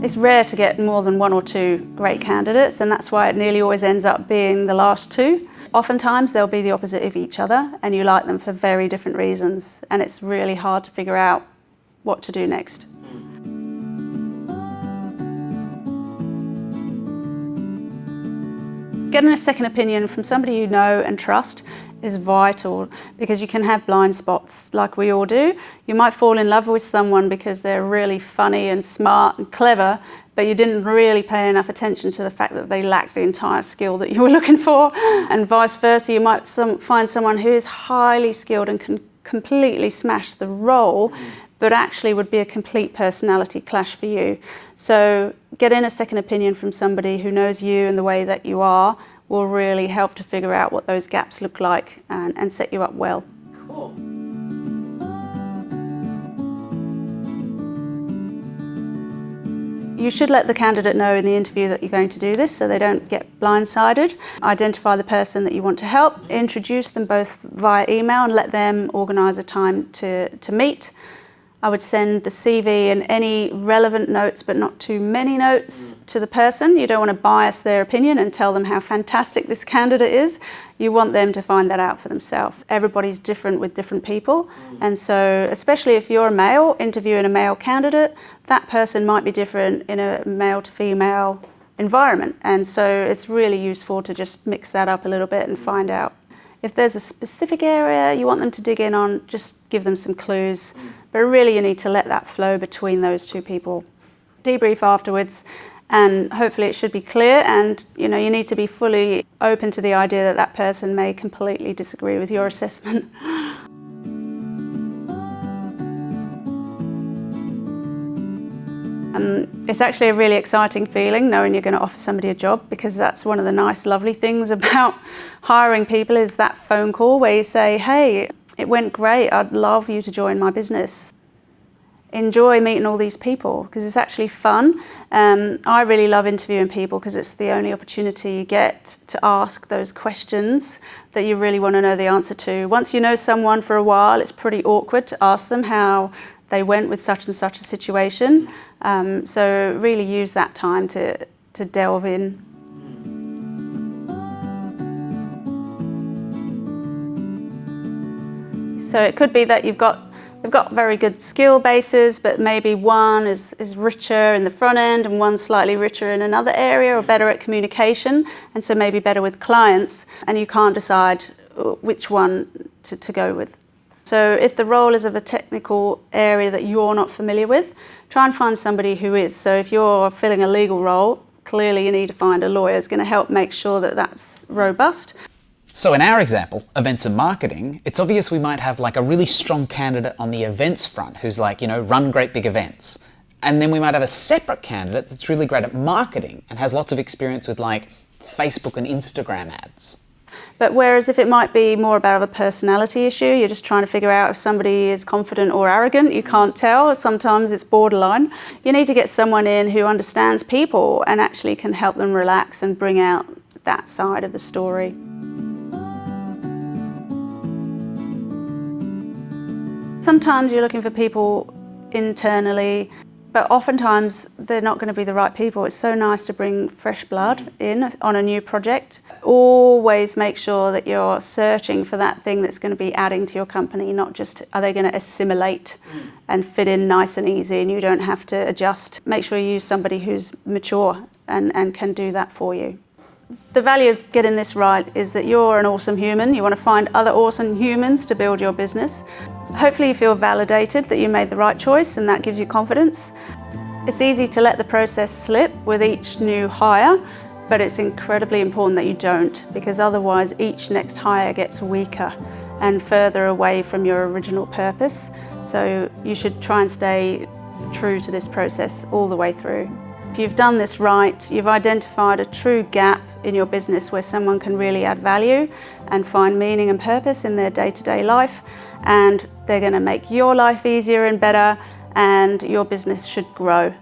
It's rare to get more than one or two great candidates, and that's why it nearly always ends up being the last two. Oftentimes they'll be the opposite of each other and you like them for very different reasons, and it's really hard to figure out what to do next. Getting a second opinion from somebody you know and trust is vital, because you can have blind spots like we all do. You might fall in love with someone because they're really funny and smart and clever, but you didn't really pay enough attention to the fact that they lack the entire skill that you were looking for. And vice versa, you might find someone who is highly skilled and can completely smash the role, but actually would be a complete personality clash for you. So getting a second opinion from somebody who knows you and the way that you are will really help to figure out what those gaps look like and set you up well. Cool. You should let the candidate know in the interview that you're going to do this so they don't get blindsided. Identify the person that you want to help, introduce them both via email and let them organise a time to meet. I would send the CV and any relevant notes, but not too many notes, to the person. You don't want to bias their opinion and tell them how fantastic this candidate is. You want them to find that out for themselves. Everybody's different with different people. And so, especially if you're a male interviewing a male candidate, that person might be different in a male to female environment. And so it's really useful to just mix that up a little bit and find out. If there's a specific area you want them to dig in on, just give them some clues. But really you need to let that flow between those two people. Debrief afterwards, and hopefully it should be clear, and you need to be fully open to the idea that that person may completely disagree with your assessment. It's actually a really exciting feeling knowing you're going to offer somebody a job, because that's one of the nice, lovely things about hiring people, is that phone call where you say, hey, it went great, I'd love you to join my business. Enjoy meeting all these people, because it's actually fun. I really love interviewing people because it's the only opportunity you get to ask those questions that you really want to know the answer to. Once you know someone for a while, it's pretty awkward to ask them how they went with such and such a situation. So really use that time to delve in. So it could be that they've got very good skill bases, but maybe one is richer in the front end and one's slightly richer in another area, or better at communication, and so maybe better with clients, and you can't decide which one to go with. So if the role is of a technical area that you're not familiar with, try and find somebody who is. So if you're filling a legal role, clearly you need to find a lawyer who's going to help make sure that that's robust. So in our example, events and marketing, it's obvious we might have like a really strong candidate on the events front who's like, run great big events. And then we might have a separate candidate that's really great at marketing and has lots of experience with like Facebook and Instagram ads. But whereas if it might be more about a personality issue, you're just trying to figure out if somebody is confident or arrogant, you can't tell, sometimes it's borderline. You need to get someone in who understands people and actually can help them relax and bring out that side of the story. Sometimes you're looking for people internally, but oftentimes they're not going to be the right people. It's so nice to bring fresh blood in on a new project. Always make sure that you're searching for that thing that's going to be adding to your company, not just are they going to assimilate and fit in nice and easy and you don't have to adjust. Make sure you use somebody who's mature and can do that for you. The value of getting this right is that you're an awesome human. You want to find other awesome humans to build your business. Hopefully you feel validated that you made the right choice, and that gives you confidence. It's easy to let the process slip with each new hire, but it's incredibly important that you don't, because otherwise each next hire gets weaker and further away from your original purpose. So you should try and stay true to this process all the way through. If you've done this right, you've identified a true gap in your business where someone can really add value and find meaning and purpose in their day-to-day life, and they're going to make your life easier and better, and your business should grow.